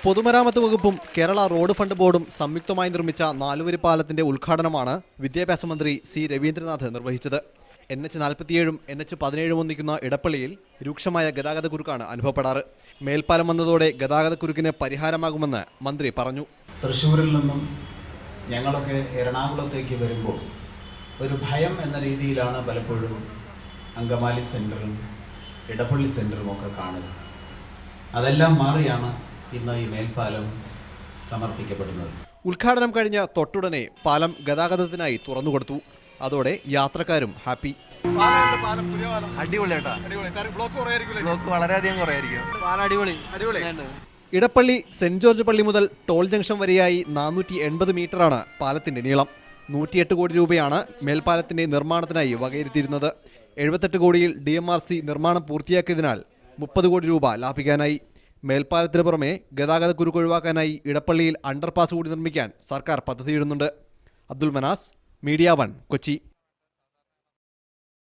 പൊതുമരാമത്ത് വകുപ്പും Kerala road fund ബോർഡും സംയുക്തമായി നിർമ്മിച്ച നാലുവരി പാലത്തിന്റെ ഉദ്ഘാടനമാണ് വിദ്യാഭ്യാസ മന്ത്രി സി രവീന്ദ്രനാഥ് നിർവഹിച്ചത്. NH-47 NH-17 ഒന്നിക്കുന്ന ഇടപ്പള്ളിയിൽ രൂക്ഷമായ ഗതാഗതക്കുരുക്കാണ് അനുഭവപ്പെടാറ്. മേൽപ്പാലം വന്നതോടെ ഗതാഗതക്കുരുക്കിന് പരിഹാരമാകുമെന്ന് മന്ത്രി പറഞ്ഞു. തൃശ്ശൂരിൽ നിന്നും ഞങ്ങളൊക്കെ എറണാകുളത്തേക്ക് വരുമ്പോൾ ഒരു ഭയം എന്ന രീതിയിലാണ് പലപ്പോഴും അങ്കമാലി സെൻറ്ററും ഇടപ്പള്ളി സെൻറ്ററും ഒക്കെ കാണുക. അതെല്ലാം മാറിയാണ് ഇന്ന് ഈ മേൽപ്പാലം സമർപ്പിക്കപ്പെടുന്നത്. ഉദ്ഘാടനം കഴിഞ്ഞ തൊട്ടുടനെ പാലം ഗതാഗതത്തിനായി തുറന്നുകൊടുത്തു. അതോടെ യാത്രക്കാരും ഹാപ്പി. ഇടപ്പള്ളി സെന്റ് ജോർജ് പള്ളി മുതൽ ടോൾ ജംഗ്ഷൻ വരെയായി 480 മീറ്ററാണ് പാലത്തിന്റെ നീളം. 108 കോടി രൂപയാണ് മേൽപ്പാലത്തിന്റെ നിർമ്മാണത്തിനായി വകയിരുത്തിയിരുന്നത്. 78 കോടിയിൽ DMRC നിർമ്മാണം പൂർത്തിയാക്കിയതിനാൽ 30 കോടി രൂപ ലാഭിക്കാനായി. മേൽപ്പാലത്തിന് പുറമെ ഗതാഗതക്കുരുക്ക് ഒഴിവാക്കാനായി ഇടപ്പള്ളിയിൽ അണ്ടർപാസ് കൂടി നിർമ്മിക്കാൻ സർക്കാർ പദ്ധതിയിടുന്നുണ്ട്. അബ്ദുൽ മനാസ്, മീഡിയ 1, കൊച്ചി.